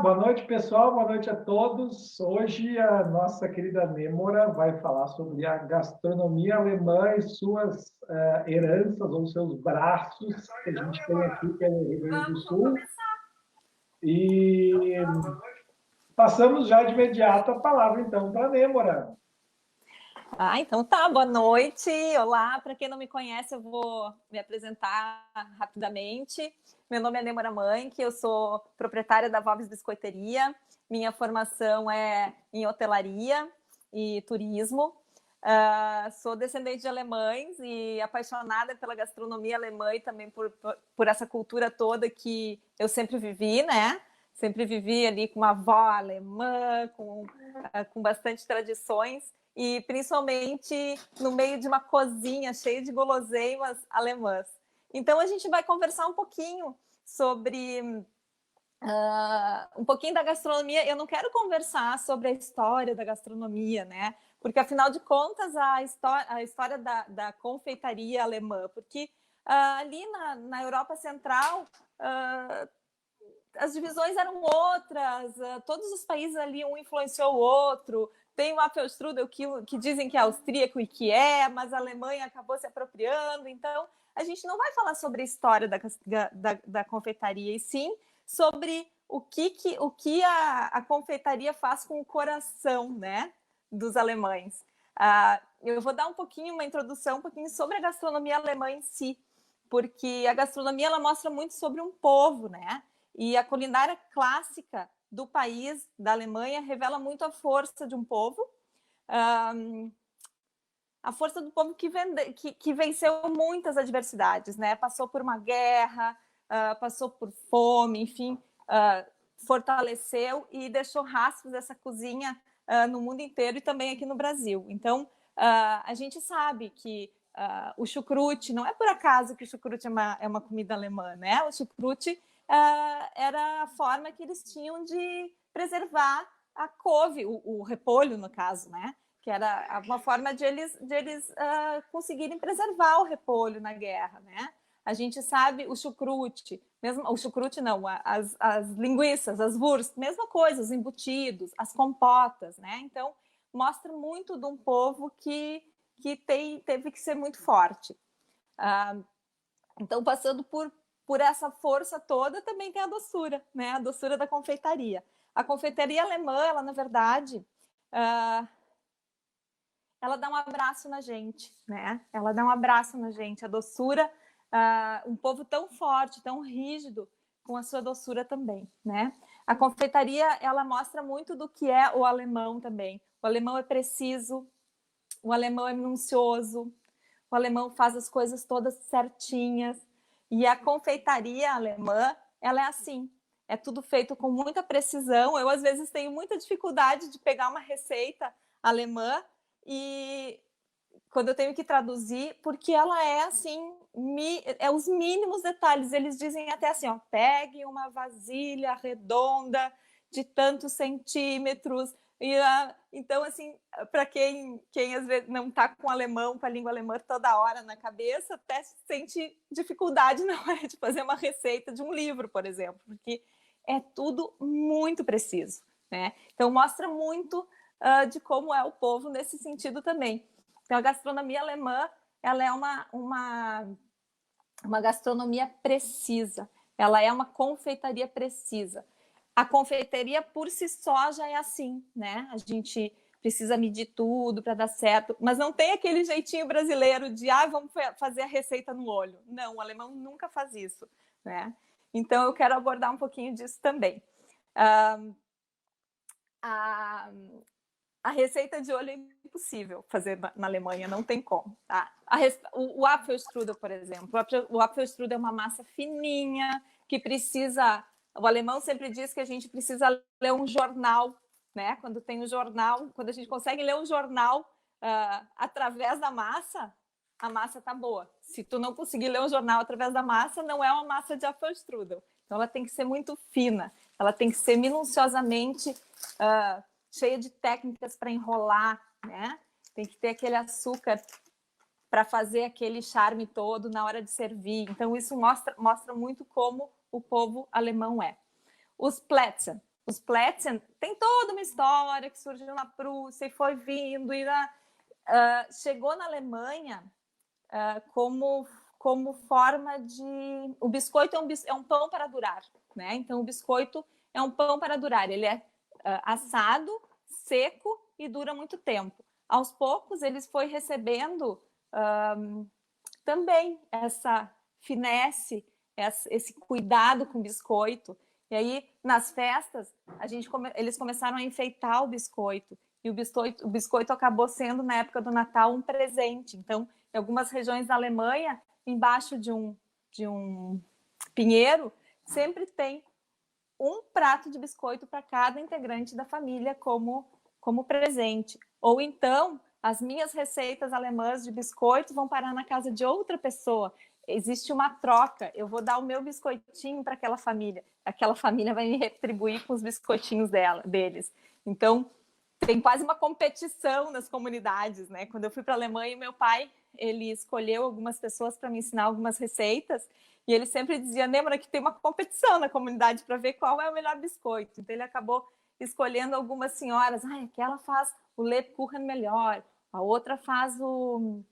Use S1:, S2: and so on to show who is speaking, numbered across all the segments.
S1: boa noite, pessoal, boa noite a todos. Hoje a nossa querida Nêmora vai falar sobre a gastronomia alemã e suas heranças ou seus braços que a gente tem aqui pelo Rio Grande do Sul. E passamos já de imediato a palavra, então, para a Nêmora.
S2: Então tá, boa noite, olá, para quem não me conhece eu vou me apresentar rapidamente. Meu nome é Nêmora Mank, eu sou proprietária da Vovs Biscoiteria, minha formação é em hotelaria e turismo, sou descendente de alemães e apaixonada pela gastronomia alemã e também por essa cultura toda que eu sempre vivi, né? Sempre vivi ali com uma avó alemã, com bastante tradições, e principalmente no meio de uma cozinha cheia de guloseimas alemãs. Então a gente vai conversar um pouquinho sobre um pouquinho da gastronomia. Eu não quero conversar sobre a história da gastronomia, né? Porque afinal de contas a história da confeitaria alemã, porque ali na Europa Central as divisões eram outras, todos os países ali um influenciou o outro. Tem o Apfelstrudel que dizem que é austríaco e que é, mas a Alemanha acabou se apropriando. Então, a gente não vai falar sobre a história da confeitaria, e sim sobre o que a confeitaria faz com o coração, né, dos alemães. Eu vou dar uma introdução um pouquinho sobre a gastronomia alemã em si, porque a gastronomia ela mostra muito sobre um povo, né? E a culinária clássica do país, da Alemanha, revela muito a força de um povo, a força do povo que venceu muitas adversidades, né? Passou por uma guerra, passou por fome, enfim, fortaleceu e deixou rastros dessa cozinha no mundo inteiro e também aqui no Brasil. Então, a gente sabe que o chucrute, não é por acaso que o chucrute é uma comida alemã, né? O chucrute era a forma que eles tinham de preservar a couve, o repolho, no caso, né? Que era uma forma de eles conseguirem preservar o repolho na guerra, né? A gente sabe o chucrute, mesmo o chucrute não, as linguiças, as wurst, mesma coisa, os embutidos, as compotas, né? Então, mostra muito de um povo que teve que ser muito forte. Então, passando por essa força toda, também tem a doçura, né? A doçura da confeitaria. A confeitaria alemã, ela, na verdade, ela dá um abraço na gente, né? Ela dá um abraço na gente. A doçura, um povo tão forte, tão rígido, com a sua doçura também, né? A confeitaria, ela mostra muito do que é o alemão também. O alemão é preciso, o alemão é minucioso, o alemão faz as coisas todas certinhas. E a confeitaria alemã, ela é assim, é tudo feito com muita precisão. Eu, às vezes, tenho muita dificuldade de pegar uma receita alemã e quando eu tenho que traduzir, porque ela é assim, é os mínimos detalhes. Eles dizem até assim, ó, pegue uma vasilha redonda de tantos centímetros. Então, assim, para quem às vezes não está com alemão, com a língua alemã toda hora na cabeça, até sente dificuldade na hora de fazer uma receita de um livro, por exemplo, porque é tudo muito preciso, né? Então, mostra muito de como é o povo nesse sentido também. Então, a gastronomia alemã, ela é uma gastronomia precisa, ela é uma confeitaria precisa. A confeitaria por si só já é assim, né? A gente precisa medir tudo para dar certo, mas não tem aquele jeitinho brasileiro de vamos fazer a receita no olho. Não, o alemão nunca faz isso, né? Então, eu quero abordar um pouquinho disso também. A receita de olho é impossível fazer na Alemanha, não tem como. Tá? O Apfelstrudel, por exemplo, o Apfelstrudel é uma massa fininha que precisa... O alemão sempre diz que a gente precisa ler um jornal, né? Quando tem um jornal, quando a gente consegue ler um jornal através da massa, a massa tá boa. Se tu não conseguir ler um jornal através da massa, não é uma massa de Apfelstrudel. Então, ela tem que ser muito fina, ela tem que ser minuciosamente... cheia de técnicas para enrolar, né? Tem que ter aquele açúcar para fazer aquele charme todo na hora de servir. Então, isso mostra muito como o povo alemão é. Os Plätzchen. Os Plätzchen tem toda uma história que surgiu na Prússia e foi vindo e chegou na Alemanha como forma de... O biscoito é um pão para durar, né? Então, o biscoito é um pão para durar. Ele é assado, seco e dura muito tempo. Aos poucos, eles foi recebendo também essa finesse, esse cuidado com o biscoito. E aí, nas festas, eles começaram a enfeitar o biscoito. E o biscoito acabou sendo, na época do Natal, um presente. Então, em algumas regiões da Alemanha, embaixo de um pinheiro, sempre tem um prato de biscoito para cada integrante da família como presente. Ou então, as minhas receitas alemãs de biscoito vão parar na casa de outra pessoa. Existe uma troca. Eu vou dar o meu biscoitinho para aquela família vai me retribuir com os biscoitinhos deles. Então, tem quase uma competição nas comunidades, né? Quando eu fui para a Alemanha, meu pai, ele escolheu algumas pessoas para me ensinar algumas receitas, e ele sempre dizia, lembra que tem uma competição na comunidade para ver qual é o melhor biscoito. Então, ele acabou escolhendo algumas senhoras, aquela faz o Lebkuchen melhor, a outra faz o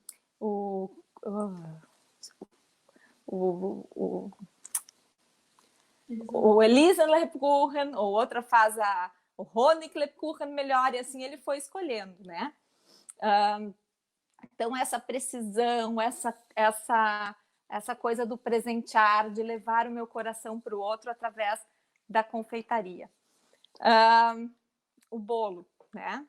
S2: Elisa Lebkuchen, ou outra faz o Honig Lebkuchen melhor, e assim ele foi escolhendo, né? Então, essa precisão, essa coisa do presentear, de levar o meu coração para o outro através da confeitaria. O bolo, né?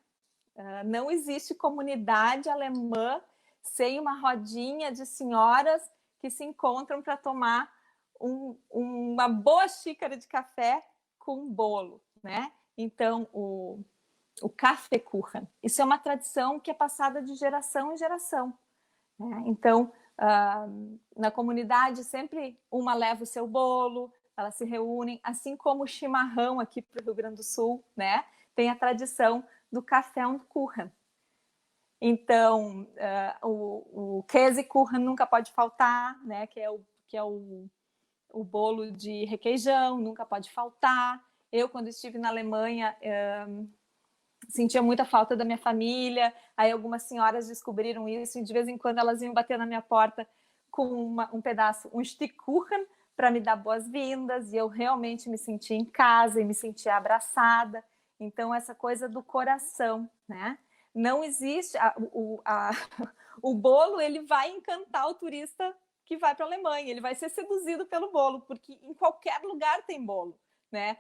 S2: Não existe comunidade alemã sem uma rodinha de senhoras que se encontram para tomar uma boa xícara de café com um bolo, né? Então, o Kaffeekuchen, isso é uma tradição que é passada de geração em geração, né? Então, na comunidade, sempre uma leva o seu bolo, elas se reúnem, assim como o chimarrão aqui para o Rio Grande do Sul, né? Tem a tradição do café und Kuchen. Então, o Käsekuchen nunca pode faltar, né? Que é o bolo de requeijão, nunca pode faltar. Eu, quando estive na Alemanha, sentia muita falta da minha família. Aí algumas senhoras descobriram isso e de vez em quando elas iam bater na minha porta com um pedaço, um Stückkuchen, para me dar boas-vindas, e eu realmente me sentia em casa e me sentia abraçada. Então, essa coisa do coração, né? Não existe... o bolo, ele vai encantar o turista que vai para a Alemanha, ele vai ser seduzido pelo bolo, porque em qualquer lugar tem bolo, né?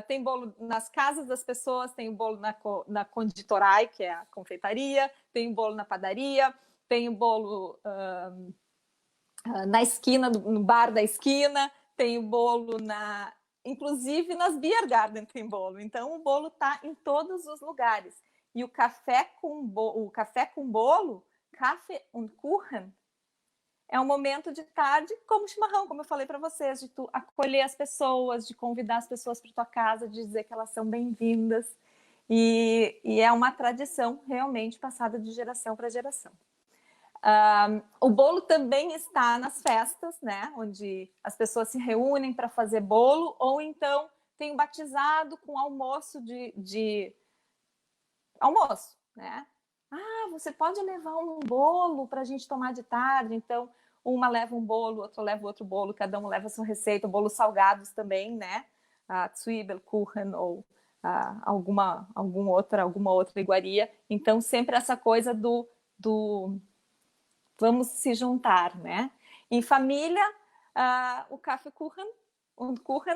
S2: Tem bolo nas casas das pessoas, tem bolo na Konditorei, que é a confeitaria, tem bolo na padaria, tem bolo na esquina, no bar da esquina, tem bolo inclusive nas Biergarten tem bolo. Então, o bolo está em todos os lugares. E o café com bolo, Kaffee und Kuchen, é um momento de tarde, como chimarrão, como eu falei para vocês, de tu acolher as pessoas, de convidar as pessoas para tua casa, de dizer que elas são bem-vindas. E é uma tradição realmente passada de geração para geração. O bolo também está nas festas, né? Onde as pessoas se reúnem para fazer bolo, ou então tem o batizado com almoço de almoço, né? Você pode levar um bolo para a gente tomar de tarde. Então, uma leva um bolo, outra leva outro bolo, cada um leva a sua receita, bolos salgados também, né? Zwiebelkuchen ou alguma outra iguaria. Então, sempre essa coisa do vamos se juntar, né? Em família, o Kaffeekuchen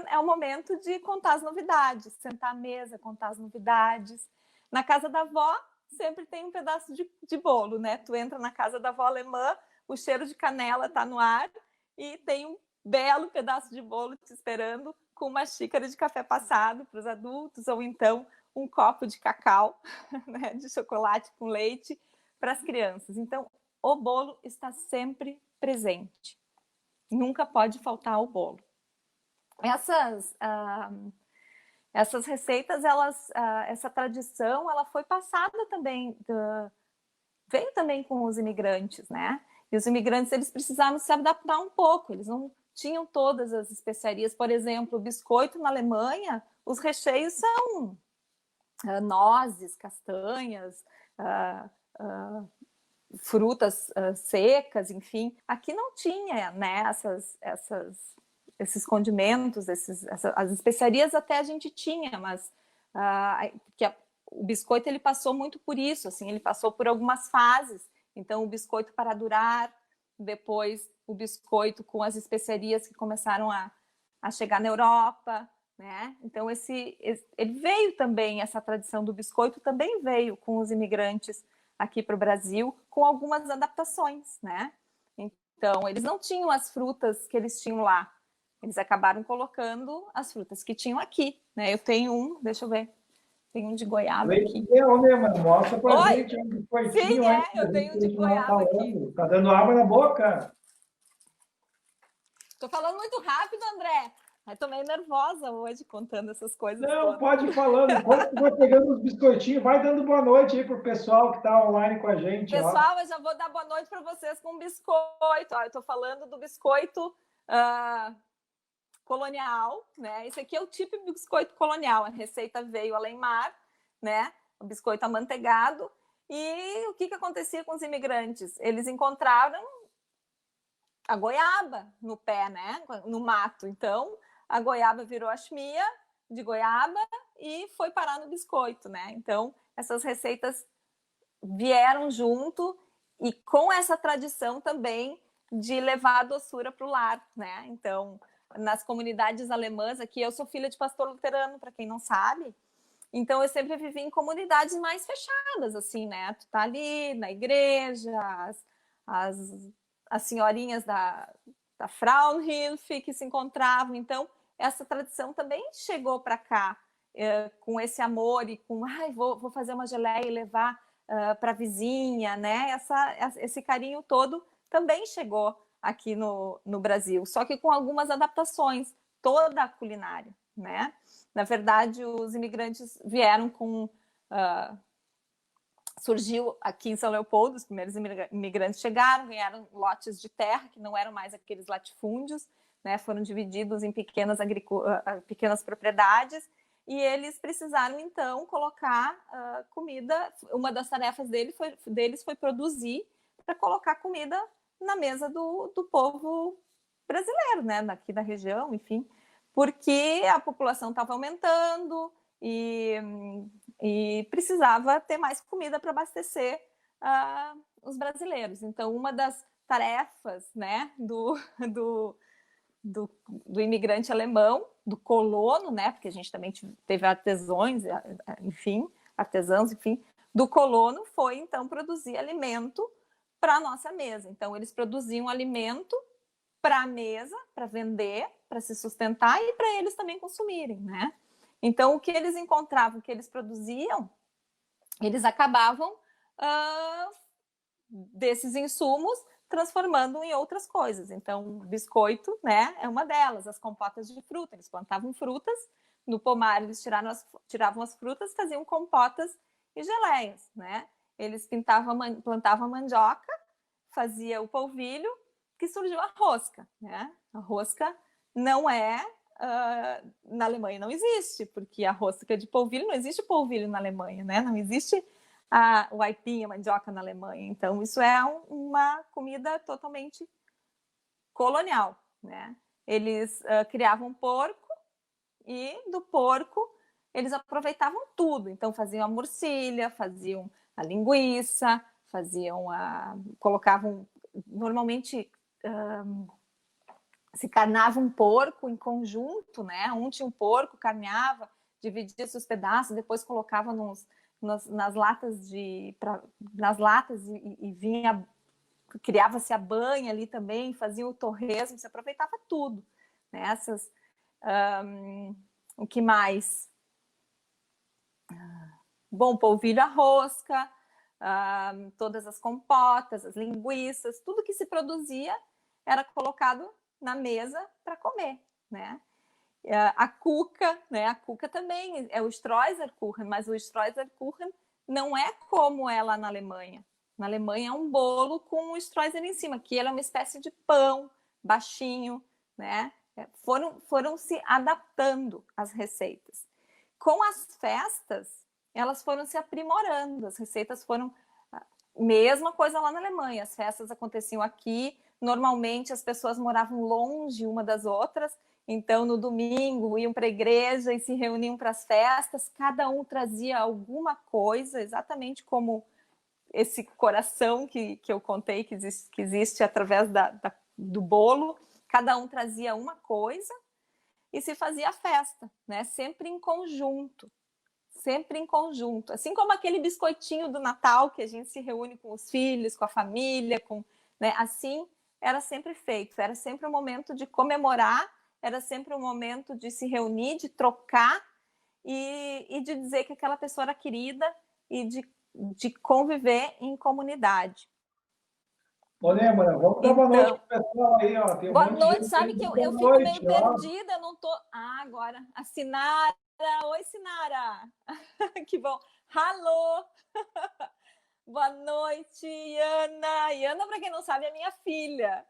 S2: é o momento de contar as novidades, sentar à mesa, contar as novidades. Na casa da avó, sempre tem um pedaço de bolo, né? Tu entra na casa da avó alemã, o cheiro de canela está no ar e tem um belo pedaço de bolo te esperando com uma xícara de café passado para os adultos, ou então um copo de cacau, né, de chocolate com leite para as crianças. Então, o bolo está sempre presente. Nunca pode faltar o bolo. Essas receitas, essa tradição, ela foi passada também, veio também com os imigrantes, né? E os imigrantes, eles precisaram se adaptar um pouco, eles não tinham todas as especiarias. Por exemplo, o biscoito na Alemanha, os recheios são nozes, castanhas, frutas secas, enfim. Aqui não tinha, né, esses condimentos, as especiarias até a gente tinha, mas o biscoito ele passou muito por isso, assim, ele passou por algumas fases. Então, o biscoito para durar, depois o biscoito com as especiarias que começaram a chegar na Europa, né? Então, ele veio também, essa tradição do biscoito também veio com os imigrantes aqui para o Brasil, com algumas adaptações, né? Então, eles não tinham as frutas que eles tinham lá, eles acabaram colocando as frutas que tinham aqui, né? Eu tenho um, deixa eu ver, tem um de goiaba aqui.
S1: Né, mano? Mostra pra
S2: Oi?
S1: gente um biscoitinho.
S2: Sim, eu tenho um de goiaba aqui.
S1: Tá dando água na boca.
S2: Tô falando muito rápido, André. Eu tô meio nervosa hoje contando essas coisas.
S1: Não,
S2: todas.
S1: pode ir falando. Enquanto tu vai pegando os biscoitinhos, vai dando boa noite aí pro pessoal que tá online com a gente.
S2: Pessoal, eu já vou dar boa noite para vocês com biscoito. Ó, eu tô falando do biscoito colonial, né? Esse aqui é o tipo de biscoito colonial. A receita veio além mar, né? O biscoito amanteigado. E o que acontecia com os imigrantes? Eles encontraram a goiaba no pé, né? No mato. Então, a goiaba virou a chmia de goiaba e foi parar no biscoito, né? Então, essas receitas vieram junto e com essa tradição também de levar a doçura para o lar, né? Então, nas comunidades alemãs aqui, eu sou filha de pastor luterano, para quem não sabe, então eu sempre vivi em comunidades mais fechadas, assim, né? Tu tá ali na igreja, as senhorinhas da Frauenhilfe que se encontravam, então essa tradição também chegou para cá com esse amor e com, vou fazer uma geleia e levar para a vizinha, né? Esse carinho todo também chegou aqui no Brasil, só que com algumas adaptações, toda a culinária, né? Na verdade, os imigrantes vieram com... surgiu aqui em São Leopoldo, os primeiros imigrantes chegaram, ganharam lotes de terra, que não eram mais aqueles latifúndios, né? Foram divididos em pequenas propriedades, e eles precisaram, então, colocar comida. Uma das tarefas deles foi produzir para colocar comida na mesa do povo brasileiro, né? Daqui da região, enfim, porque a população estava aumentando e precisava ter mais comida para abastecer os brasileiros. Então, uma das tarefas, né, do imigrante alemão, do colono, né, porque a gente também teve artesãos, enfim, do colono foi, então, produzir alimento para a nossa mesa. Então, eles produziam alimento para a mesa, para vender, para se sustentar e para eles também consumirem, né? Então, o que eles encontravam, o que eles produziam, eles acabavam desses insumos transformando em outras coisas. Então, o biscoito, né, é uma delas, as compotas de fruta. Eles plantavam frutas, no pomar eles tiravam as frutas, faziam compotas e geleias, né? Eles plantavam a mandioca, fazia o polvilho, que surgiu a rosca, né? A rosca não é... na Alemanha não existe, porque a rosca de polvilho, não existe polvilho na Alemanha, né? Não existe o aipim, a mandioca na Alemanha. Então, isso é uma comida totalmente colonial, né? Eles criavam porco e do porco eles aproveitavam tudo. Então, faziam a morcilha, faziam a linguiça, colocavam, normalmente... se carnava um porco em conjunto, né? Um tinha um porco, carneava, dividia seus pedaços, depois colocava nas latas e vinha, criava-se a banha ali também, fazia o torresmo, se aproveitava tudo, né? O que mais? Bom, polvilho à rosca, todas as compotas, as linguiças, tudo que se produzia era colocado na mesa para comer, né? A cuca, né? A cuca também é o Streuselkuchen, mas o Streuselkuchen não é como é lá na Alemanha. Na Alemanha é um bolo com o streusel em cima, que ele é uma espécie de pão baixinho, né? Foram se adaptando às receitas. Com as festas, elas foram se aprimorando, as receitas foram... Mesma coisa lá na Alemanha, as festas aconteciam aqui, normalmente as pessoas moravam longe uma das outras, então no domingo iam para a igreja e se reuniam para as festas, cada um trazia alguma coisa, exatamente como esse coração que eu contei que existe através do bolo, cada um trazia uma coisa e se fazia a festa, né? Sempre em conjunto. Sempre em conjunto, assim como aquele biscoitinho do Natal que a gente se reúne com os filhos, com a família, né? Assim era sempre feito, era sempre um momento de comemorar, era sempre um momento de se reunir, de trocar e de dizer que aquela pessoa era querida e de conviver em comunidade.
S1: Ô, Nêmora, vamos dar boa noite pro pessoal aí, ó. Tem um
S2: boa
S1: monte de
S2: noite,
S1: gente
S2: sabe
S1: aí,
S2: que
S1: boa
S2: eu fico meio
S1: noite, ó.
S2: perdida, eu não tô... agora, a Sinara, oi Sinara, que bom, alô, boa noite, Ana, Ana, para quem não sabe, é minha filha,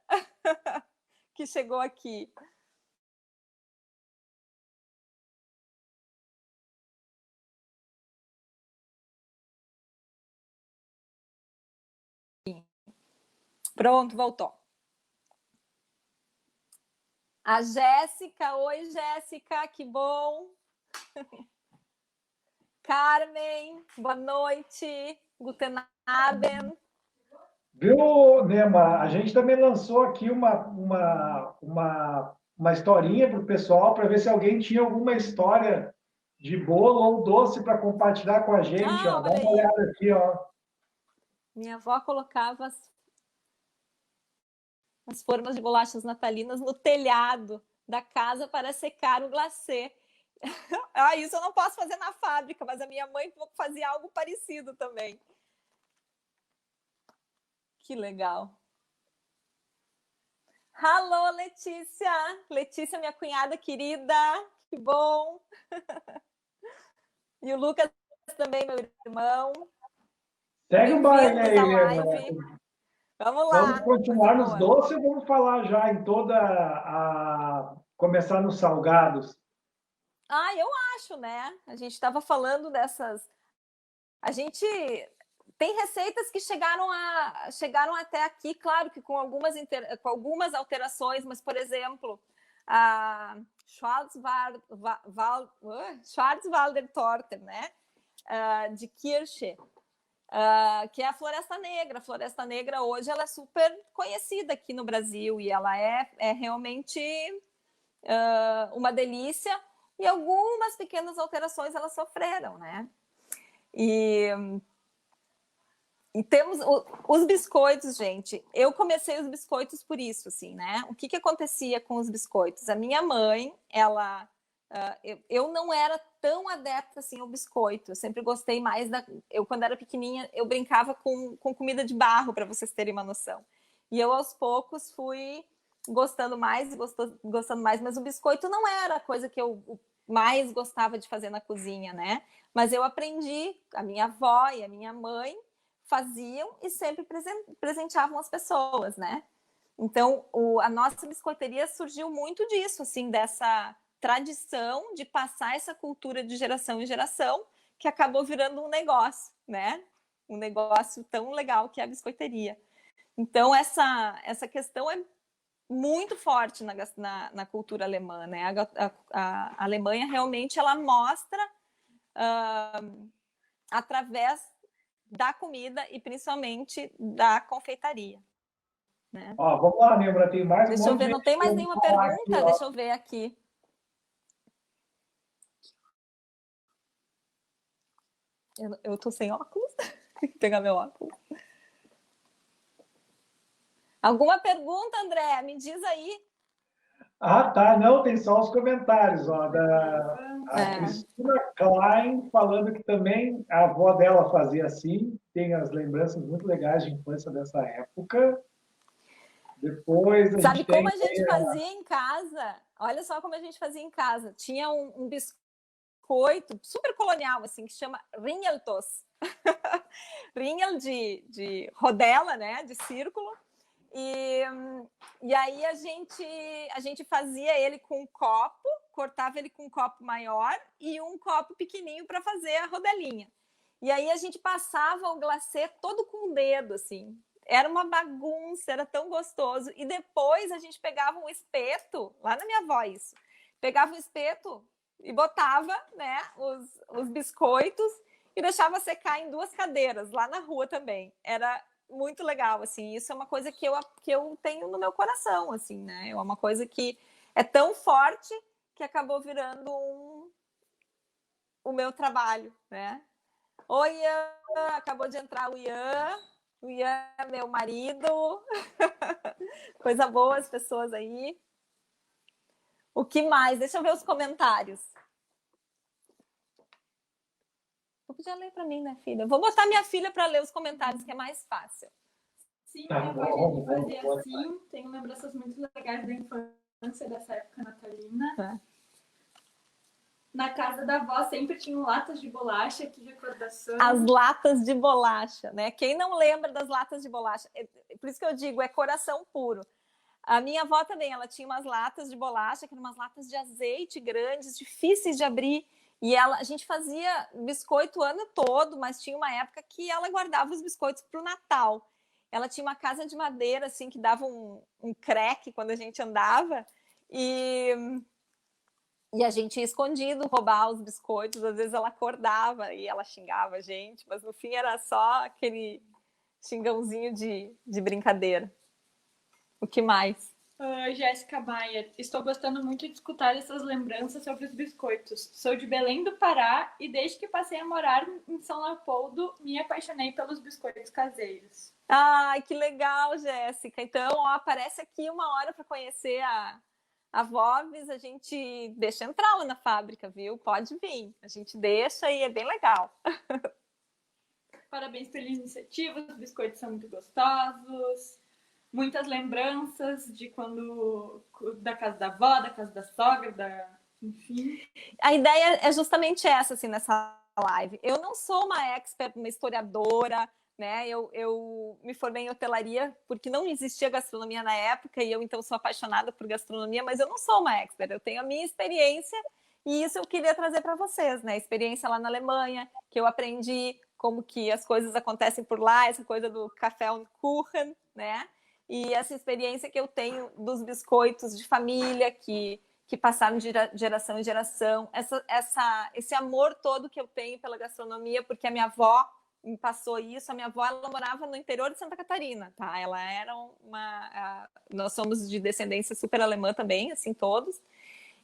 S2: que chegou aqui. Pronto, voltou. A Jéssica, oi Jéssica, que bom. Carmen, boa noite. Guten Abend.
S1: Viu, Nema? A gente também lançou aqui uma historinha para o pessoal para ver se alguém tinha alguma história de bolo ou doce para compartilhar com a gente. Ó. Dá
S2: olha
S1: uma
S2: aí.
S1: olhada aqui, ó.
S2: Minha avó colocava as formas de bolachas natalinas no telhado da casa para secar o glacê. Isso eu não posso fazer na fábrica, mas a minha mãe fazia algo parecido também. Que legal. Alô, Letícia! Letícia, minha cunhada querida, que bom! E o Lucas também, meu irmão.
S1: Segue o baile aí,
S2: à
S1: Nema.
S2: live. Vamos lá.
S1: Vamos continuar nos doces ou vamos falar já em toda a... começar nos salgados?
S2: Eu acho, né? A gente estava falando dessas... A gente tem receitas que chegaram até aqui, claro que com algumas alterações, mas, por exemplo, a Schwarzwälder Torte, né? De Kirche, que é a Floresta Negra. A Floresta Negra hoje ela é super conhecida aqui no Brasil e ela é realmente uma delícia, e algumas pequenas alterações elas sofreram, né? E temos os biscoitos, gente. Eu comecei os biscoitos por isso, assim, né? O que acontecia com os biscoitos? A minha mãe, ela... eu não era tão adepta assim ao biscoito. Eu sempre gostei mais eu, quando era pequenininha, eu brincava com comida de barro, para vocês terem uma noção. E eu, aos poucos, fui gostando mais, mas o biscoito não era a coisa que eu mais gostava de fazer na cozinha, né? Mas eu aprendi, a minha avó e a minha mãe faziam e sempre presenteavam as pessoas, né? Então, a nossa biscoiteria surgiu muito disso, assim, dessa tradição de passar essa cultura de geração em geração, que acabou virando um negócio, né? Um negócio tão legal que é a biscoiteria. Então, essa questão é muito forte na cultura alemã, né? A Alemanha realmente ela mostra através da comida e principalmente da confeitaria. Né?
S1: Ó, vamos lá, lembra, tem mais um monte de gente.
S2: Deixa eu ver, não tem mais nenhuma pergunta?
S1: Aqui,
S2: deixa eu ver aqui. Eu tô sem óculos. Tem que pegar meu óculos. Alguma pergunta, André? Me diz aí.
S1: Tá. Não, tem só os comentários, ó, a Cristina Klein falando que também a avó dela fazia assim, tem as lembranças muito legais de infância dessa época. Depois a
S2: Sabe
S1: gente
S2: como
S1: tem...
S2: a gente fazia em casa? Olha só como a gente fazia em casa. Tinha um biscoito super colonial, assim, que chama Ringeltoss. Ringel de rodela, né? De círculo. E, e aí a gente fazia ele com um copo, cortava ele com um copo maior e um copo pequenininho para fazer a rodelinha. E aí a gente passava o glacê todo com o dedo, assim. Era uma bagunça, era tão gostoso. E depois a gente pegava um espeto, lá na minha avó isso, pegava um espeto e botava, né, os biscoitos e deixava secar em 2 cadeiras, lá na rua também. Era muito legal, assim. Isso é uma coisa que eu tenho no meu coração, assim, né? É uma coisa que é tão forte que acabou virando o meu trabalho, né? Oi, Ian, acabou de entrar o Ian. O Ian é meu marido. Coisa boa, as pessoas aí. O que mais? Deixa eu ver os comentários. Tu podia ler para mim, né, filha? Vou botar minha filha para ler os comentários, que é mais fácil.
S3: Sim, minha avó fazia assim. Tenho lembranças muito legais da infância, dessa época natalina. Na casa da avó sempre tinham latas de bolacha, que recordação.
S2: As latas de bolacha, né? Quem não lembra das latas de bolacha? Por isso que eu digo, é coração puro. A minha avó também, ela tinha umas latas de bolacha, que eram umas latas de azeite grandes, difíceis de abrir. E a gente fazia biscoito o ano todo, mas tinha uma época que ela guardava os biscoitos para o Natal. Ela tinha uma casa de madeira, assim, que dava um creque quando a gente andava. E a gente ia escondido roubar os biscoitos. Às vezes ela acordava e ela xingava a gente, mas no fim era só aquele xingãozinho de brincadeira. O que mais?
S3: Jéssica Maia, estou gostando muito de escutar essas lembranças sobre os biscoitos. Sou de Belém do Pará e desde que passei a morar em São Leopoldo, me apaixonei pelos biscoitos caseiros.
S2: Ai, que legal, Jéssica. Então, ó, aparece aqui uma hora para conhecer a Vobs, a gente deixa entrar lá na fábrica, viu? Pode vir, a gente deixa e é bem legal.
S3: Parabéns pela iniciativa, os biscoitos são muito gostosos. Muitas lembranças de quando da casa da avó, da casa da sogra, enfim.
S2: A ideia é justamente essa, assim, nessa live. Eu não sou uma expert, uma historiadora, né? Eu me formei em hotelaria porque não existia gastronomia na época e eu então sou apaixonada por gastronomia, mas eu não sou uma expert. Eu tenho a minha experiência e isso eu queria trazer para vocês, né? Experiência lá na Alemanha, que eu aprendi como que as coisas acontecem por lá, essa coisa do café und Kuchen, né? E essa experiência que eu tenho dos biscoitos de família que passaram de geração em geração, esse amor todo que eu tenho pela gastronomia, porque a minha avó me passou isso. A minha avó, ela morava no interior de Santa Catarina, tá? Ela era nós somos de descendência super alemã também, assim, todos.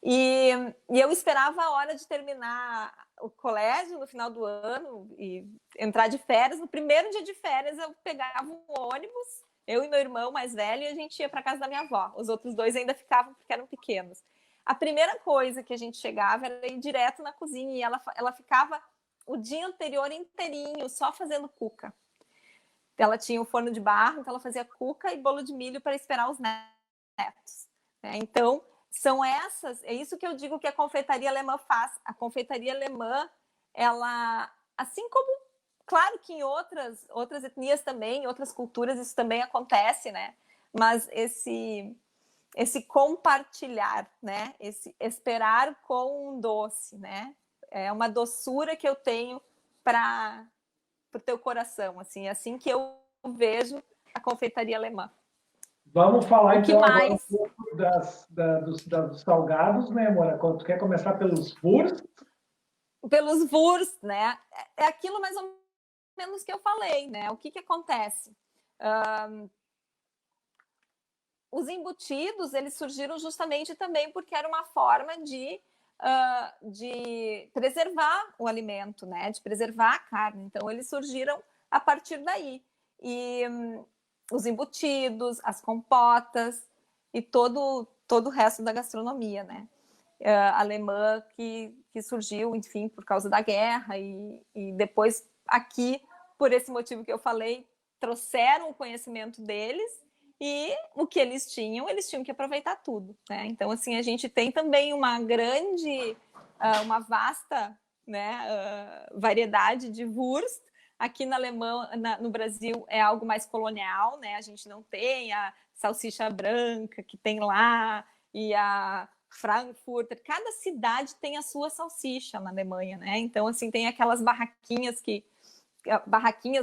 S2: E eu esperava a hora de terminar o colégio no final do ano e entrar de férias. No primeiro dia de férias, eu pegava um ônibus, eu e meu irmão mais velho, e a gente ia para casa da minha avó. Os outros dois ainda ficavam porque eram pequenos. A primeira coisa que a gente chegava era ir direto na cozinha e ela ficava o dia anterior inteirinho só fazendo cuca. Ela tinha um forno de barro, então ela fazia cuca e bolo de milho para esperar os netos. Então, é isso que eu digo que a confeitaria alemã faz. A confeitaria alemã, ela, assim como, claro que em outras etnias também, em outras culturas isso também acontece, né? Mas esse compartilhar, né? Esse esperar com um doce, né? É uma doçura que eu tenho para o teu coração, assim que eu vejo a confeitaria alemã.
S1: Vamos falar então agora um pouco dos salgados, né, Mora? Tu quer começar pelos Wurst?
S2: Pelos Wurst, né? É aquilo mais ou menos que eu falei, né? O que acontece? Os embutidos, eles surgiram justamente também porque era uma forma de preservar o alimento, né? De preservar a carne. Então, eles surgiram a partir daí. E os embutidos, as compotas e todo o resto da gastronomia, né? Alemã que surgiu, enfim, por causa da guerra e depois aqui, por esse motivo que eu falei, trouxeram o conhecimento deles e o que eles tinham que aproveitar tudo, né? Então, assim, a gente tem também uma grande, uma vasta, né, variedade de Wurst, Aqui na no Brasil é algo mais colonial, né? A gente não tem a salsicha branca que tem lá e a Frankfurter. Cada cidade tem a sua salsicha na Alemanha, né? Então, assim, tem aquelas barraquinhas,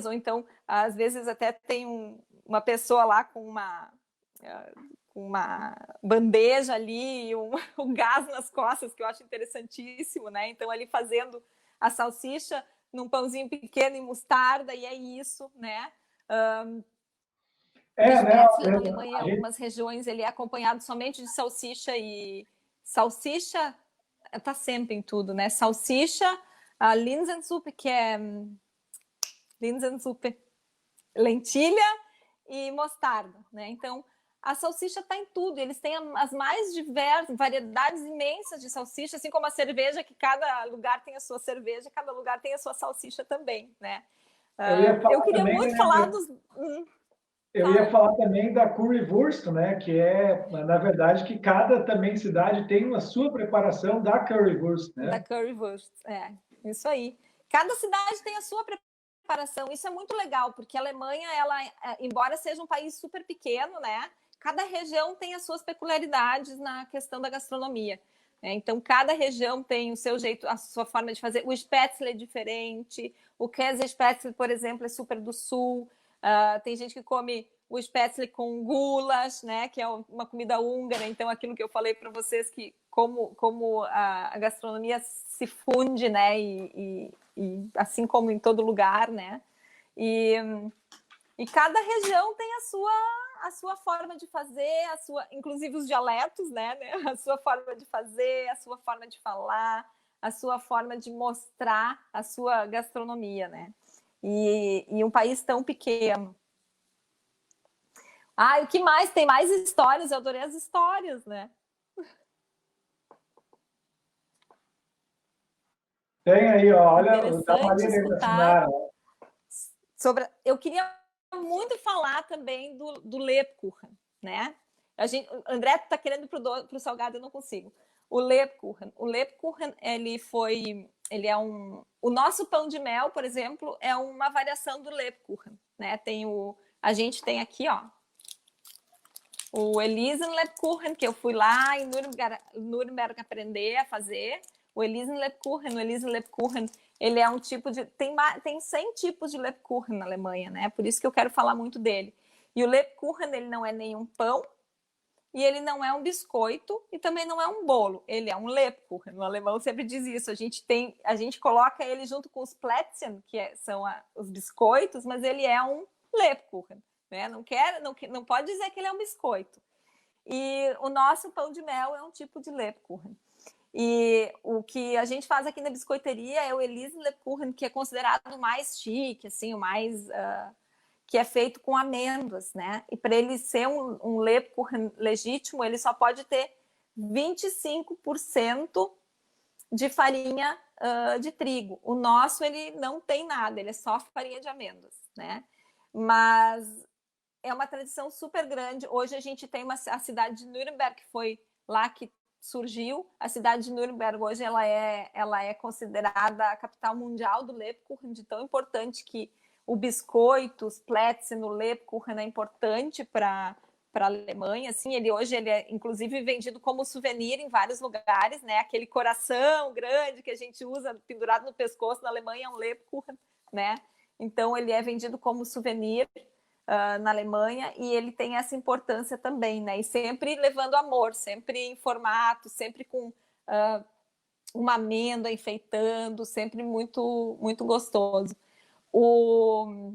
S2: ou então, às vezes, até tem uma pessoa lá com uma bandeja ali e um gás nas costas, que eu acho interessantíssimo, né? Então, ali fazendo a salsicha num pãozinho pequeno e mostarda, e é isso, né? Spätzle na Alemanha, em algumas regiões, ele é acompanhado somente de salsicha, e salsicha tá sempre em tudo, né? Salsicha, a Linsensuppe, que é Linsensuppe, lentilha e mostarda, né? Então, a salsicha está em tudo. Eles têm as mais diversas, variedades imensas de salsicha, assim como a cerveja, que cada lugar tem a sua cerveja, cada lugar tem a sua salsicha também, né? Eu queria também, muito falar dos...
S1: Eu ia falar também da currywurst, né? Que é, na verdade, que cada também cidade tem uma sua preparação da currywurst, né?
S2: Da currywurst, isso aí. Cada cidade tem a sua preparação. Isso é muito legal, porque a Alemanha, ela, embora seja um país super pequeno, né? Cada região tem as suas peculiaridades na questão da gastronomia. Então, cada região tem o seu jeito, a sua forma de fazer. O Spätzle é diferente. O Käsespätzle, por exemplo, é super do sul. Tem gente que come o Spätzle com gulasch, né? Que é uma comida húngara. Então, aquilo que eu falei para vocês, que como a gastronomia se funde, né? E assim como em todo lugar, né? E cada região tem a sua forma de fazer, inclusive os dialetos, né? A sua forma de fazer, a sua forma de falar, a sua forma de mostrar a sua gastronomia, né? E um país tão pequeno. O que mais? Tem mais histórias, eu adorei as histórias, né?
S1: Tem aí, ó, olha,
S2: interessante escutar eu queria muito falar também do Lebkuchen, né? André está querendo para o salgado, eu não consigo. O Lebkuchen, ele é o nosso pão de mel, por exemplo, é uma variação do Lebkuchen, né? A gente tem aqui, ó, o Elisenlebkuchen, que eu fui lá em Nuremberg aprender a fazer. O Elisenlebkuchen, ele é um tipo de... Tem 100 tipos de Lebkuchen na Alemanha, né? Por isso que eu quero falar muito dele. E o Lebkuchen, ele não é nenhum pão, e ele não é um biscoito, e também não é um bolo. Ele é um Lebkuchen. No alemão sempre diz isso. A gente coloca ele junto com os Plätzchen, que são os biscoitos, mas ele é um Lebkuchen. Né? Não pode dizer que ele é um biscoito. E o nosso pão de mel é um tipo de Lebkuchen. E o que a gente faz aqui na biscoiteria é o Elisenlebkuchen, que é considerado mais chique, assim, o mais... que é feito com amêndoas, né? E para ele ser um Lebkuchen legítimo, ele só pode ter 25% de farinha de trigo. O nosso, ele não tem nada, ele é só farinha de amêndoas, né? Mas é uma tradição super grande. Hoje a gente tem a cidade de Nuremberg, que foi lá que surgiu. A cidade de Nuremberg hoje ela é considerada a capital mundial do Lebkuchen, de tão importante que o biscoito, os Plätzchen, o Lebkuchen é importante para a Alemanha. Assim, hoje ele é inclusive vendido como souvenir em vários lugares, né? Aquele coração grande que a gente usa pendurado no pescoço na Alemanha é um Lebkuchen, né? Então ele é vendido como souvenir na Alemanha, e ele tem essa importância também, né? E sempre levando amor, sempre em formato, sempre com uma amêndoa enfeitando, sempre muito, muito gostoso. O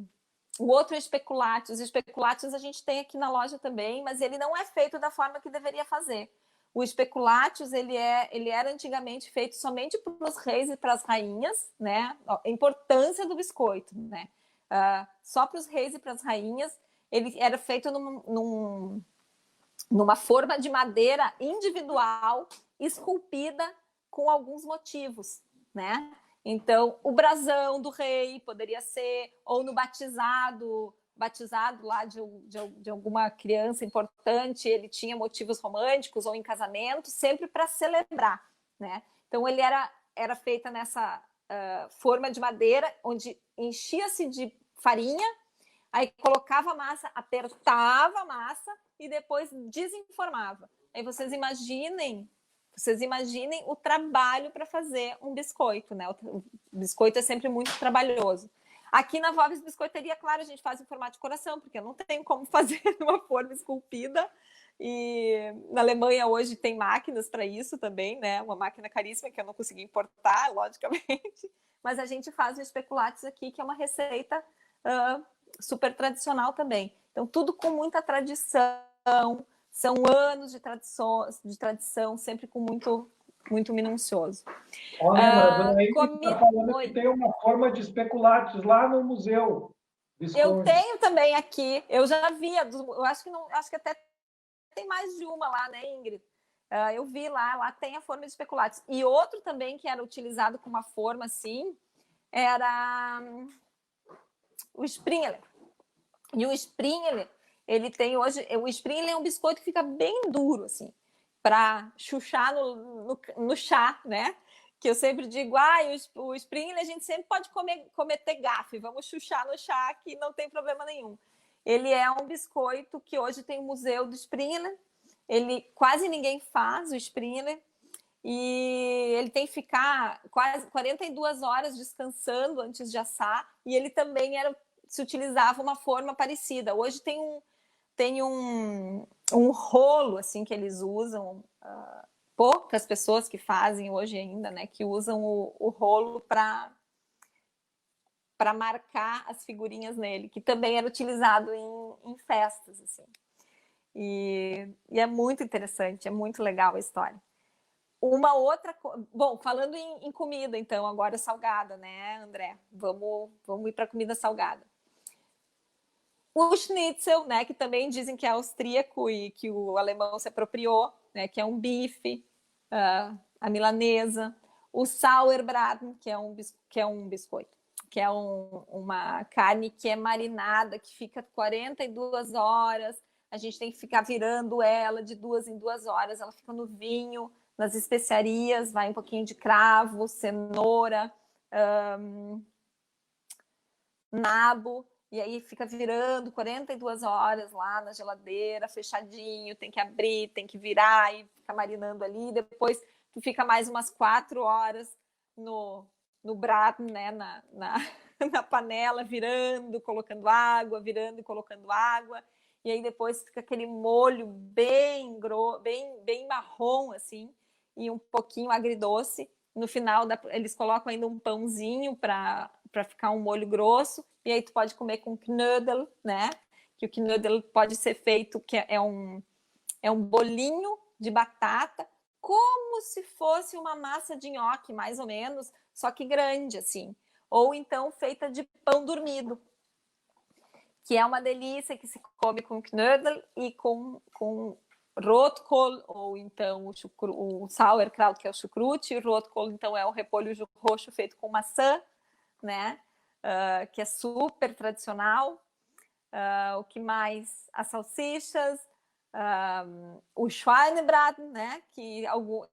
S2: outro é speculatius. Speculatius a gente tem aqui na loja também, mas ele não é feito da forma que deveria fazer. O speculatius, ele era antigamente feito somente para os reis e para as rainhas, né? A importância do biscoito, né? Só para os reis e para as rainhas. Ele era feito numa forma de madeira individual, esculpida com alguns motivos, né? Então, o brasão do rei poderia ser, ou no batizado lá de alguma criança importante, ele tinha motivos românticos, ou em casamento, sempre para celebrar, né? Então, ele era feita forma de madeira, onde enchia-se de farinha, aí colocava a massa, apertava a massa e depois desenformava. Aí vocês imaginem o trabalho para fazer um biscoito, né? O biscoito é sempre muito trabalhoso. Aqui na Vovs Biscoiteria, claro, a gente faz em formato de coração, porque eu não tenho como fazer uma forma esculpida. E na Alemanha hoje tem máquinas para isso também, né? Uma máquina caríssima que eu não consegui importar, logicamente. Mas a gente faz o especulates aqui, que é uma receita super tradicional também. Então, tudo com muita tradição, são anos de tradição, sempre com muito minucioso.
S1: Olha, a dona Ingrid está falando que tem uma forma de especulates lá no museu. Visconde.
S2: Eu tenho também aqui, eu já vi, eu acho que até tem mais de uma lá, né, Ingrid? Eu vi lá tem a forma de especulates. E outro também que era utilizado com uma forma assim, era o Springler. E o Springler, ele tem hoje, o Springler é um biscoito que fica bem duro, assim, para chuchar no chá, né? Que eu sempre digo, o Springler a gente sempre pode cometer gafe, vamos chuchar no chá que não tem problema nenhum. Ele é um biscoito que hoje tem o Museu do Springler, ele quase ninguém faz o Springler, e ele tem que ficar quase 42 horas descansando antes de assar, e ele também se utilizava uma forma parecida. Hoje tem um rolo assim que eles usam, poucas pessoas que fazem hoje ainda, né, que usam o rolo para marcar as figurinhas nele, que também era utilizado em festas, assim. E é muito interessante, é muito legal a história. Uma outra... Bom, falando em comida, então, agora salgada, né, André? Vamos ir para comida salgada. O schnitzel, né, que também dizem que é austríaco e que o alemão se apropriou, né, que é um bife, a milanesa. O Sauerbraten, que é um biscoito, que é uma carne que é marinada, que fica 42 horas. A gente tem que ficar virando ela de 2 em 2 horas. Ela fica no vinho, nas especiarias, vai um pouquinho de cravo, cenoura, nabo, e aí fica virando 42 horas lá na geladeira, fechadinho, tem que abrir, tem que virar e ficar marinando ali. Depois tu fica mais umas 4 horas no braten, né, na panela, virando, colocando água, virando e colocando água. E aí depois fica aquele molho bem marrom, assim, e um pouquinho agridoce. No final, eles colocam ainda um pãozinho para ficar um molho grosso. E aí tu pode comer com knödel, né? Que o knödel pode ser feito, que é um bolinho de batata, como se fosse uma massa de nhoque, mais ou menos, só que grande, assim. Ou então feita de pão dormido, que é uma delícia, que se come com knödel e com rotkohl, ou então o sauerkraut, que é o chucrute, e o rotkohl, então, é o repolho roxo feito com maçã, né? Que é super tradicional. O que mais? As salsichas, o Schweinebraten, né? Que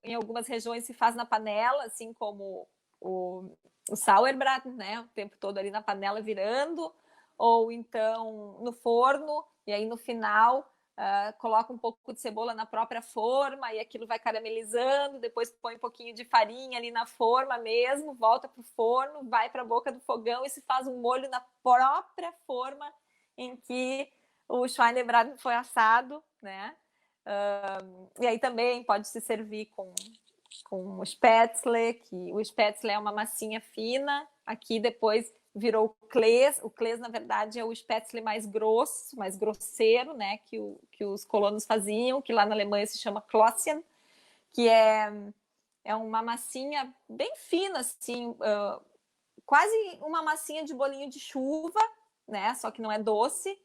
S2: em algumas regiões se faz na panela, assim como o Sauerbraten, né? O tempo todo ali na panela virando, ou então no forno, e aí no final coloca um pouco de cebola na própria forma, e aquilo vai caramelizando, depois põe um pouquinho de farinha ali na forma mesmo, volta para o forno, vai para a boca do fogão e se faz um molho na própria forma em que o Schweinebraten foi assado, né? E aí também pode se servir com o Spätzle, que o Spätzle é uma massinha fina, aqui depois virou o Kles. O Kles, na verdade, é o Spätzle mais grosso, mais grosseiro, né, que os colonos faziam, que lá na Alemanha se chama Klößchen, que é uma massinha bem fina, assim, quase uma massinha de bolinho de chuva, né, só que não é doce,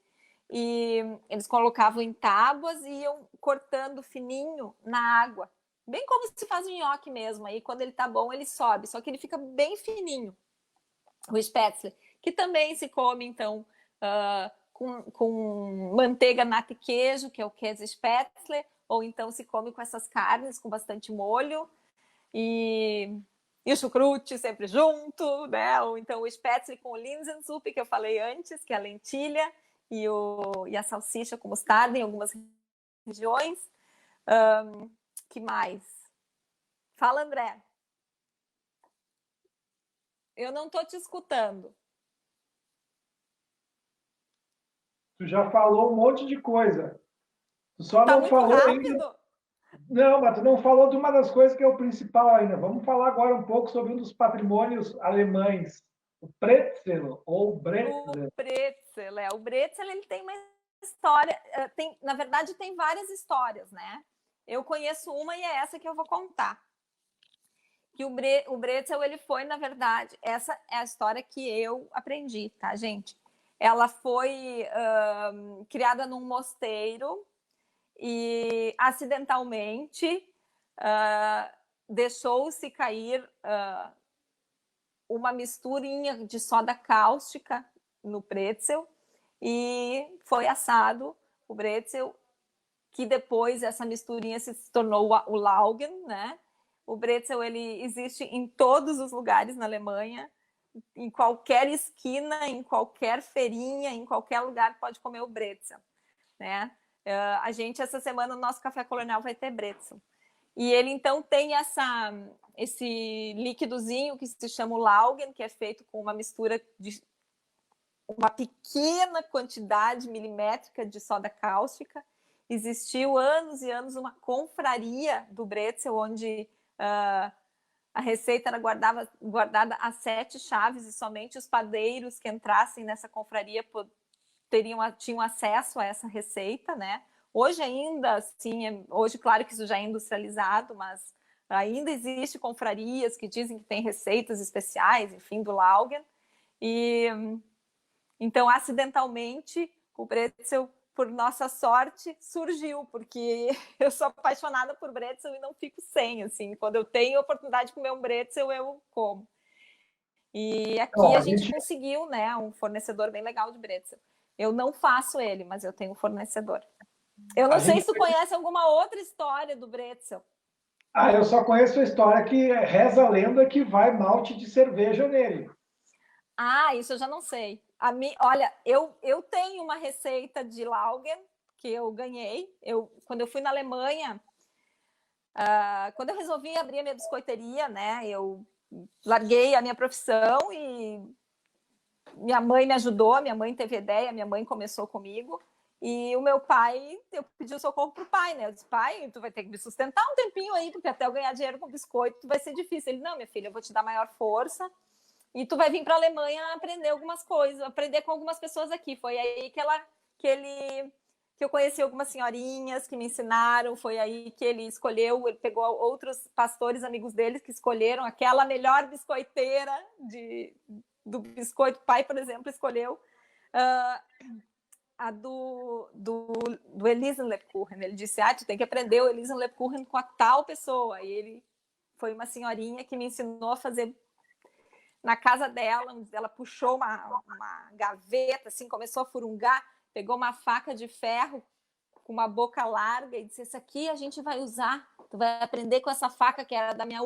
S2: e eles colocavam em tábuas e iam cortando fininho na água, bem como se faz um nhoque mesmo. Aí quando ele tá bom, ele sobe, só que ele fica bem fininho, o Spätzle, que também se come, então, com manteiga, nata e queijo, que é o Käse Spätzle, ou então se come com essas carnes, com bastante molho, e E o chucrute sempre junto, né? Ou então o spätzle com o Linsensuppe, que eu falei antes, que é a lentilha, e a salsicha com mostarda em algumas regiões. Que mais? Fala, André. Eu não estou te escutando.
S1: Tu já falou um monte de coisa. Tu só
S2: Tá
S1: não
S2: muito
S1: falou
S2: rápido.
S1: ainda. Não, mas tu não falou de uma das coisas que é o principal ainda. Vamos falar agora um pouco sobre um dos patrimônios alemães, o Pretzel ou Brezel.
S2: O Brezel ele tem uma história, na verdade tem várias histórias, né? Eu conheço uma e é essa que eu vou contar. Que o Brezel ele foi, na verdade, essa é a história que eu aprendi, tá, gente? Ela foi criada num mosteiro e acidentalmente deixou-se cair uma misturinha de soda cáustica no pretzel e foi assado o pretzel, que depois essa misturinha se tornou o Laugen, né? O pretzel ele existe em todos os lugares na Alemanha, em qualquer esquina, em qualquer feirinha, em qualquer lugar pode comer o pretzel, né? A gente, essa semana, no nosso Café Colonial vai ter pretzel. E ele, então, tem esse líquidozinho que se chama o Laugen, que é feito com uma mistura de uma pequena quantidade milimétrica de soda cáustica. Existiu anos e anos uma confraria do Brezel, onde a receita era guardada a 7 chaves e somente os padeiros que entrassem nessa confraria tinham acesso a essa receita, né? Hoje ainda, assim, hoje claro que isso já é industrializado, mas ainda existe confrarias que dizem que tem receitas especiais, enfim, do Laugen. E então, acidentalmente, o Brezel, por nossa sorte, surgiu, porque eu sou apaixonada por Brezel e não fico sem, assim. Quando eu tenho a oportunidade de comer um Brezel, eu como. E aqui a gente conseguiu, né, um fornecedor bem legal de Brezel. Eu não faço ele, mas eu tenho um fornecedor. Eu não sei se tu conhece alguma outra história do Brezel.
S1: Eu só conheço a história que reza a lenda que vai malte de cerveja nele.
S2: Isso eu já não sei. Olha, eu tenho uma receita de Laugen que eu ganhei. Quando eu fui na Alemanha, quando eu resolvi abrir a minha biscoiteria, né, eu larguei a minha profissão e minha mãe me ajudou, minha mãe teve ideia, minha mãe começou comigo. E o meu pai, eu pedi o socorro pro pai, né? Eu disse, pai, tu vai ter que me sustentar um tempinho aí, porque até eu ganhar dinheiro com biscoito vai ser difícil. Ele, não, minha filha, eu vou te dar maior força e tu vai vir para a Alemanha aprender algumas coisas, aprender com algumas pessoas aqui. Foi aí que eu conheci algumas senhorinhas que me ensinaram, foi aí que ele pegou outros pastores amigos dele que escolheram aquela melhor biscoiteira do biscoito. O pai, por exemplo, escolheu a do Elisenlebkuchen. Ele disse, tu tem que aprender o Elisenlebkuchen com a tal pessoa. E ele foi uma senhorinha que me ensinou a fazer na casa dela, onde ela puxou uma gaveta, assim, começou a furungar, pegou uma faca de ferro com uma boca larga e disse, esse aqui a gente vai usar, tu vai aprender com essa faca que era da minha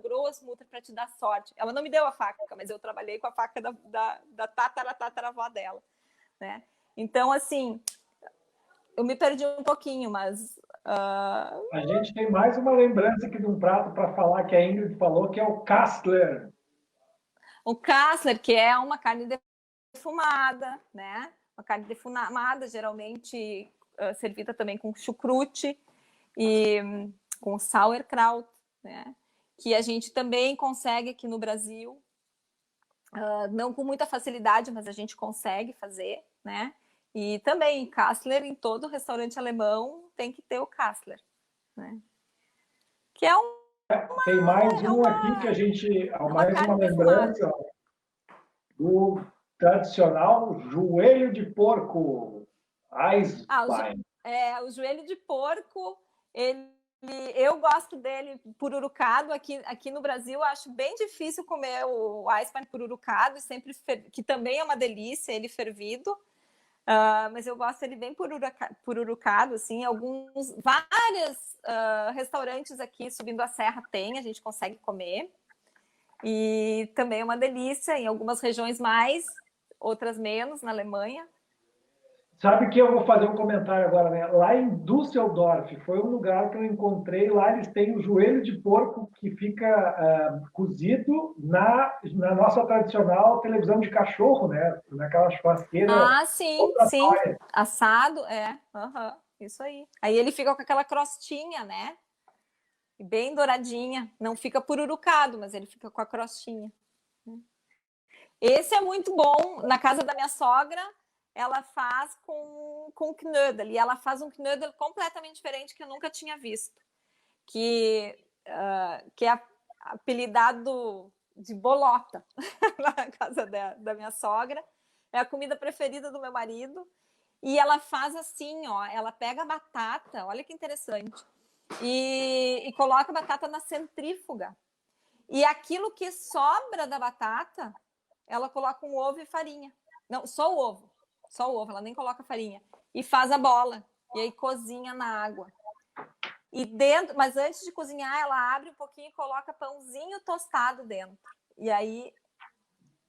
S2: grosso, para te dar sorte. Ela não me deu a faca, mas eu trabalhei com a faca da tataravó dela, né? Então, assim, eu me perdi um pouquinho, mas...
S1: A gente tem mais uma lembrança aqui de um prato para falar que a Ingrid falou, que é o Kassler.
S2: O Kassler, que é uma carne defumada, né? Uma carne defumada, geralmente servida também com chucrute e com sauerkraut, né? Que a gente também consegue aqui no Brasil, não com muita facilidade, mas a gente consegue fazer, né? E também Kassler, em todo restaurante alemão tem que ter o Kassler, né? Que é
S1: tem mais aqui que a gente, mais uma lembrança do tradicional joelho de porco, Eisbein.
S2: O joelho de porco, eu gosto dele pururucado. Aqui no Brasil, eu acho bem difícil comer o Eisbein pururucado, que também é uma delícia, ele fervido. Mas eu gosto dele bem pururucado, assim. Vários restaurantes aqui subindo a serra a gente consegue comer. E também é uma delícia, em algumas regiões mais, outras menos, na Alemanha.
S1: Sabe que eu vou fazer um comentário agora, né? Lá em Düsseldorf, foi um lugar que eu encontrei. Lá eles têm o joelho de porco que fica cozido na nossa tradicional televisão de cachorro, né? Naquela churrasqueira
S2: Ah, sim, sim.
S1: rotatória.
S2: Assado, isso aí. Aí ele fica com aquela crostinha, né? Bem douradinha. Não fica pururucado, mas ele fica com a crostinha. Esse é muito bom. Na casa da minha sogra, ela faz com knödel. E ela faz um knödel completamente diferente que eu nunca tinha visto. Que é apelidado de bolota na casa da minha sogra. É a comida preferida do meu marido. E ela faz assim, ó. Ela pega a batata, olha que interessante. E coloca a batata na centrífuga. E aquilo que sobra da batata, ela coloca um ovo e farinha. Não, só o ovo. Só o ovo, ela nem coloca farinha. E faz a bola. E aí cozinha na água. E dentro, mas antes de cozinhar, ela abre um pouquinho e coloca pãozinho tostado dentro. E aí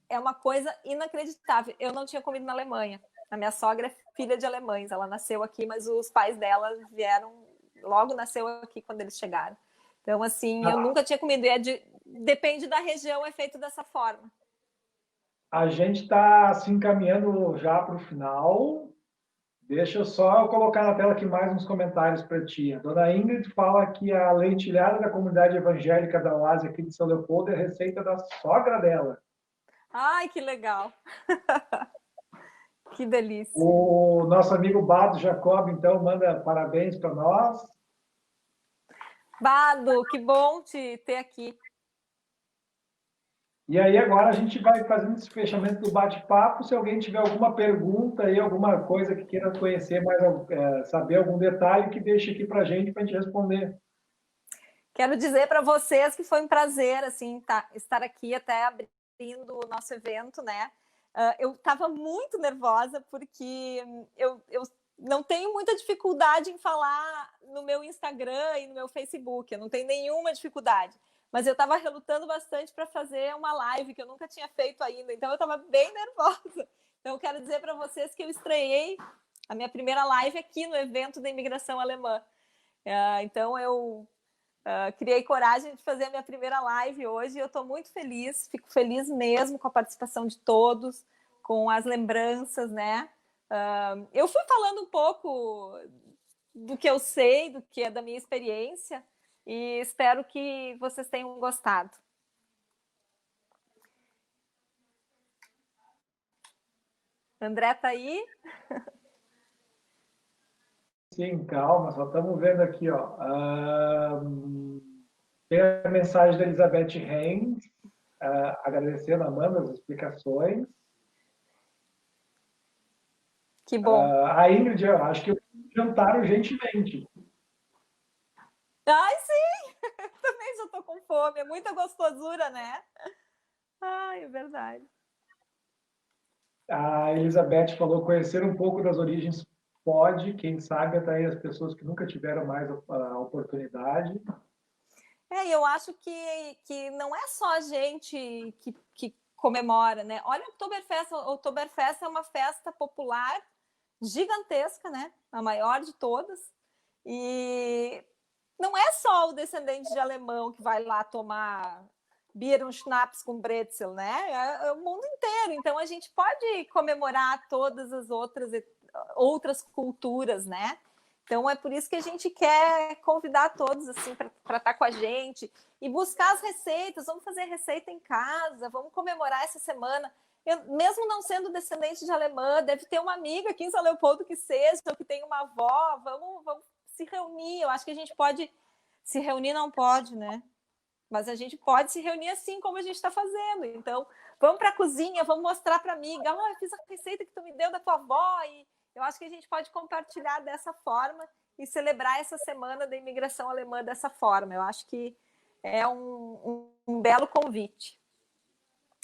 S2: é uma coisa inacreditável. Eu não tinha comido na Alemanha. A minha sogra é filha de alemães. Ela nasceu aqui, mas os pais dela vieram, logo nasceu aqui quando eles chegaram. Então, assim, eu nunca tinha comido. E depende da região, é feito dessa forma.
S1: A gente está se encaminhando já para o final. Deixa eu só colocar na tela aqui mais uns comentários para ti. A dona Ingrid fala que a lentilhada da comunidade evangélica da Oásia aqui de São Leopoldo é a receita da sogra dela.
S2: Ai, que legal! Que delícia!
S1: O nosso amigo Bado Jacob, então, manda parabéns para nós.
S2: Bado, que bom te ter aqui.
S1: E aí agora a gente vai fazendo esse fechamento do bate-papo. Se alguém tiver alguma pergunta aí, alguma coisa que queira conhecer mais, saber algum detalhe, que deixe aqui para a gente responder.
S2: Quero dizer para vocês que foi um prazer assim estar aqui até abrindo o nosso evento, né? Eu estava muito nervosa porque eu não tenho muita dificuldade em falar no meu Instagram e no meu Facebook. Eu não tenho nenhuma dificuldade. Mas eu estava relutando bastante para fazer uma live que eu nunca tinha feito ainda. Então eu estava bem nervosa. Então eu quero dizer para vocês que eu estreiei a minha primeira live aqui no evento da imigração alemã. Então eu criei coragem de fazer a minha primeira live hoje e eu estou muito feliz, fico feliz mesmo com a participação de todos, com as lembranças, né? Eu fui falando um pouco do que eu sei, do que é da minha experiência e espero que vocês tenham gostado. André tá aí?
S1: Sim, calma, só estamos vendo aqui, ó. Tem a mensagem da Elizabeth Reis, agradecendo a Amanda as explicações.
S2: Que bom.
S1: A Ingrid, eu acho que jantaram gentilmente.
S2: Ai, sim! Também já estou com fome. É muita gostosura, né? Ai, é verdade.
S1: A Elizabeth falou conhecer um pouco das origens pode, quem sabe, atrair as pessoas que nunca tiveram mais a oportunidade.
S2: Eu acho que não é só a gente que comemora, né? Olha, o Oktoberfest é uma festa popular gigantesca, né? A maior de todas. E não é só o descendente de alemão que vai lá tomar Bier und Schnaps com Brezel, né? É o mundo inteiro. Então a gente pode comemorar todas as outras culturas, né? Então é por isso que a gente quer convidar todos assim para estar com a gente e buscar as receitas. Vamos fazer receita em casa, vamos comemorar essa semana. Eu, mesmo não sendo descendente de alemã, deve ter uma amiga aqui em São Leopoldo que seja, ou que tem uma avó. Vamos se reunir. Eu acho que a gente pode se reunir, não pode, né? Mas a gente pode se reunir assim como a gente está fazendo. Então, vamos para a cozinha, vamos mostrar para a amiga. Eu fiz a receita que tu me deu da tua avó. E eu acho que a gente pode compartilhar dessa forma e celebrar essa semana da imigração alemã dessa forma. Eu acho que é um belo convite.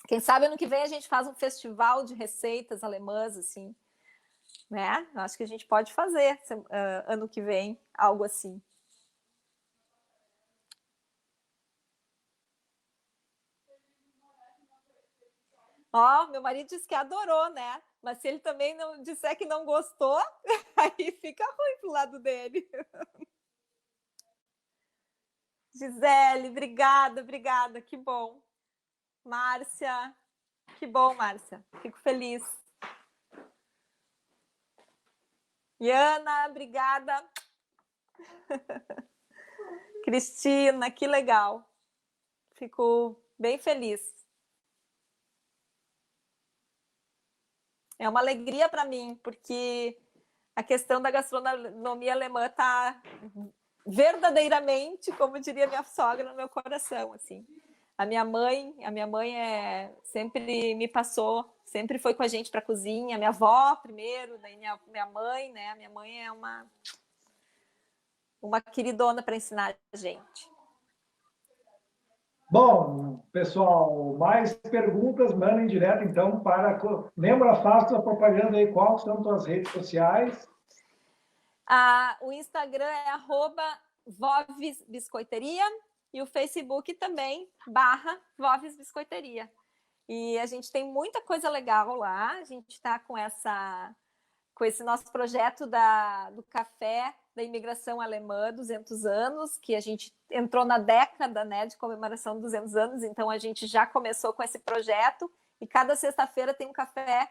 S2: Quem sabe ano que vem a gente faz um festival de receitas alemãs, assim, né? Eu acho que a gente pode fazer ano que vem algo assim. Ó, meu marido disse que adorou, né? Mas se ele também não disser que não gostou, aí fica ruim pro lado dele. Gisele, obrigada, obrigada, que bom. Márcia, que bom, Márcia, fico feliz. Iana, obrigada. Cristina, que legal. Fico bem feliz. É uma alegria para mim, porque a questão da gastronomia alemã está verdadeiramente, como diria minha sogra, no meu coração, assim. A minha mãe sempre me passou, sempre foi com a gente para a cozinha. Minha avó primeiro, daí minha mãe, né? Minha mãe é uma queridona para ensinar a gente.
S1: Bom, pessoal, mais perguntas, mandem direto, então, para... Lembra, faz tua propaganda aí, quais são tuas redes sociais?
S2: O Instagram é @vovesbiscoiteria e o Facebook também, /vovesbiscoiteria. E a gente tem muita coisa legal lá, a gente está com esse nosso projeto do café da imigração alemã, 200 anos, que a gente entrou na década, né, de comemoração dos 200 anos, então a gente já começou com esse projeto, e cada sexta-feira tem um café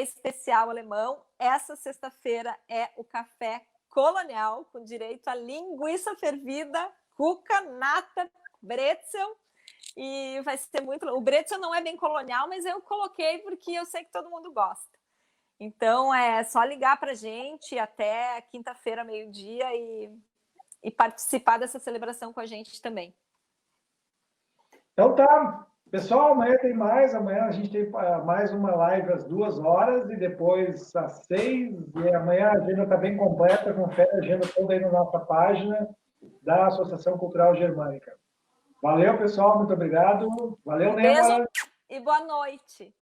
S2: especial alemão. Essa sexta-feira é o café colonial, com direito a linguiça fervida, cuca, nata, bretzel, e vai ser muito... O bretzel não é bem colonial, mas eu coloquei porque eu sei que todo mundo gosta. Então, é só ligar para a gente até quinta-feira, meio-dia, e participar dessa celebração com a gente também.
S1: Então tá, pessoal, amanhã tem mais. Amanhã a gente tem mais uma live às 2h e depois às 6h. E amanhã a agenda está bem completa, confere a agenda toda aí na nossa página da Associação Cultural Germânica. Valeu, pessoal, muito obrigado. Valeu, Nêmora.
S2: Beijo e boa noite.